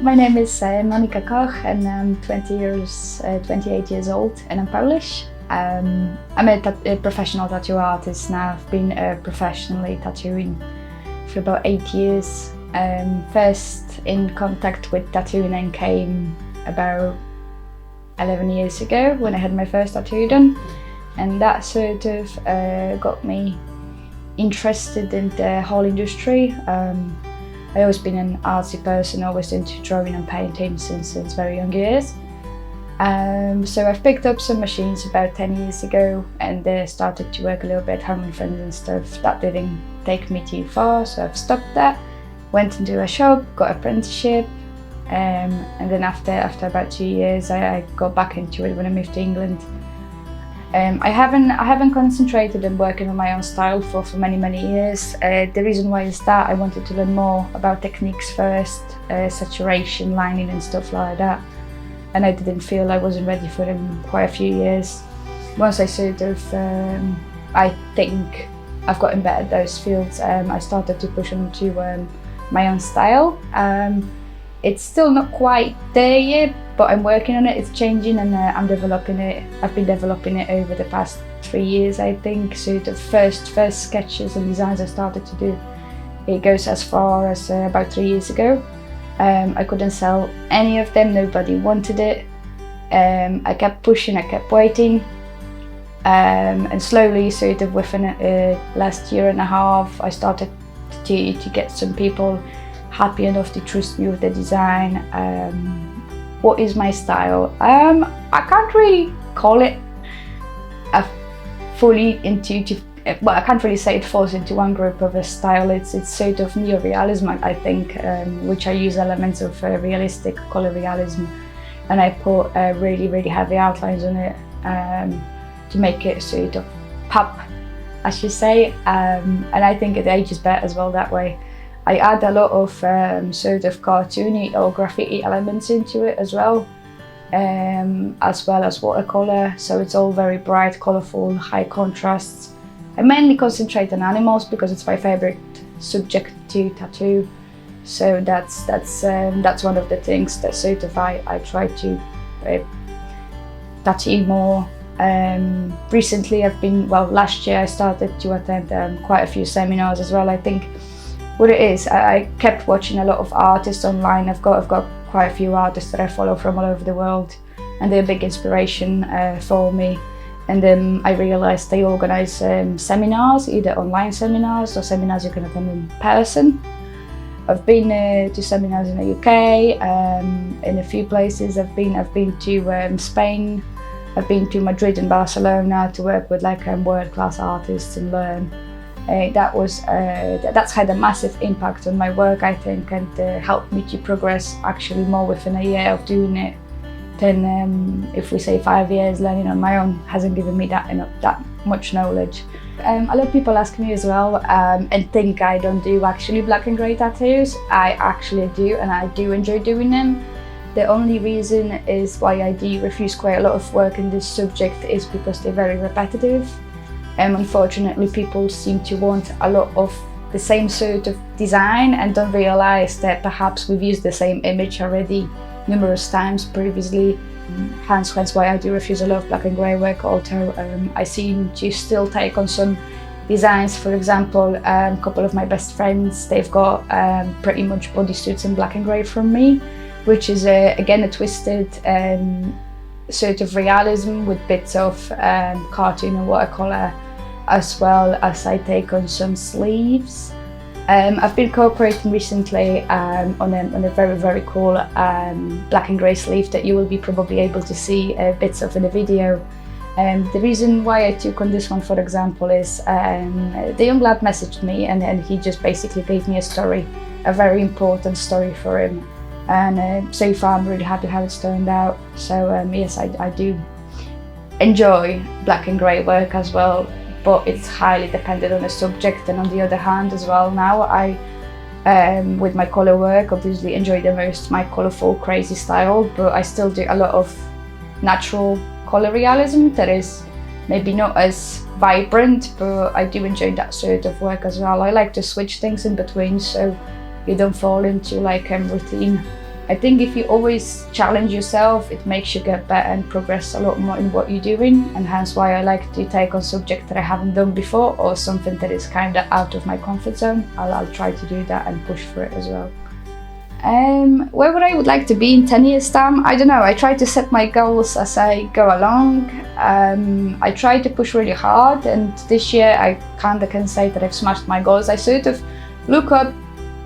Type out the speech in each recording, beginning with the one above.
My name is Monny Koch and I'm 28 years old and I'm Polish. I'm a professional tattoo artist now. I've been professionally tattooing for about 8 years. First in contact with tattooing came about 11 years ago when I had my first tattoo done, and that sort of got me interested in the whole industry. I've always been an artsy person, always into drawing and painting since very young years. So I've picked up some machines about 10 years ago and started to work a little bit at home with friends and stuff. That didn't take me too far, so I've stopped that. Went into a shop, got an apprenticeship, and then after about 2 years I got back into it when I moved to England. I haven't concentrated on working on my own style for many years. The reason why is that I wanted to learn more about techniques first, saturation, lining and stuff like that. And I didn't feel I wasn't ready for them in quite a few years. Once I sort of, I think I've gotten better at those fields, I started to push onto my own style. It's still not quite there yet, but I'm working on it. It's changing and I'm developing it. I've been developing it over the past 3 years, I think. So the first sketches and designs I started to do, it goes as far as about 3 years ago. I couldn't sell any of them, nobody wanted it. I kept pushing, I kept waiting. And slowly, sort of within last year and a half, I started to get some people happy enough to trust me with the design. What is my style? I can't really call it a fully intuitive, well, I can't really say it falls into one group of a style. It's sort of Realism, I think, which I use elements of realistic color realism, and I put really heavy outlines on it to make it sort of pop, I should say, and I think it ages better as well that way. I add a lot of sort of cartoony or graffiti elements into it as well as watercolor, so it's all very bright, colorful, high contrasts. I mainly concentrate on animals because it's my favorite subject to tattoo, so that's one of the things that sort of I try to tattoo more. Recently last year I started to attend quite a few seminars as well. I think what it is, I kept watching a lot of artists online. I've got quite a few artists that I follow from all over the world, and they're a big inspiration for me. And then I realized they organize seminars, either online seminars or seminars you can attend in person. I've been to seminars in the UK, in a few places. I've been to Spain. I've been to Madrid and Barcelona to work with world-class artists and learn. That's had a massive impact on my work, I think, and helped me to progress actually more within a year of doing it than if we say 5 years learning on my own hasn't given me that much knowledge. A lot of people ask me as well and think I don't do actually black and grey tattoos. I actually do, and I do enjoy doing them. The only reason is why I do refuse quite a lot of work in this subject is because they're very repetitive. Unfortunately, people seem to want a lot of the same sort of design and don't realize that perhaps we've used the same image already numerous times previously. Hence why I do refuse a lot of black and grey work. Although I seem to still take on some designs. For example, a couple of my best friends, they've got pretty much bodysuits in black and grey from me, which is again a twisted sort of realism with bits of cartoon and watercolor, as well as I take on some sleeves. I've been cooperating recently on a very cool black and grey sleeve that you will be probably able to see bits of in the video. The reason why I took on this one, for example, is the young lad messaged me and he just basically gave me a story, a very important story for him. And so far I'm really happy how it's turned out. So yes, I do enjoy black and grey work as well, but it's highly dependent on the subject. And on the other hand as well, now I, with my colour work, obviously enjoy the most my colourful, crazy style, but I still do a lot of natural colour realism that is maybe not as vibrant, but I do enjoy that sort of work as well. I like to switch things in between so you don't fall into like routine I think if you always challenge yourself, it makes you get better and progress a lot more in what you're doing, and hence why I like to take on subjects that I haven't done before or something that is kind of out of my comfort zone. I'll try to do that and push for it as well. Where would I like to be in 10 years time? I don't know, I try to set my goals as I go along. I try to push really hard, and this year I kind of can say that I've smashed my goals. I sort of look up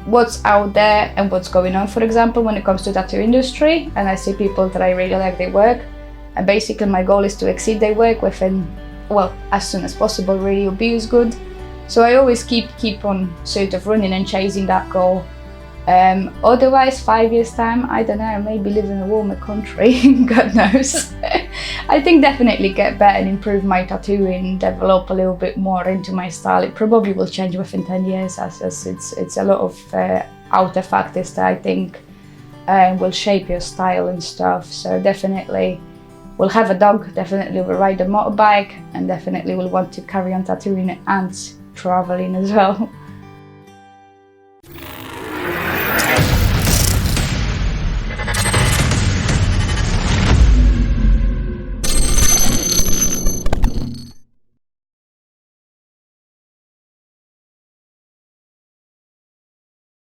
what's out there and what's going on, for example, when it comes to tattoo industry, and I see people that I really like their work, and basically my goal is to exceed their work within, well, as soon as possible, really, will be as good. So I always keep on sort of running and chasing that goal. Otherwise, 5 years time, I don't know, maybe live in a warmer country, God knows. I think definitely get better and improve my tattooing, develop a little bit more into my style. It probably will change within 10 years as it's a lot of outer factors that I think will shape your style and stuff. So definitely will have a dog, definitely will ride a motorbike, and definitely will want to carry on tattooing and traveling as well.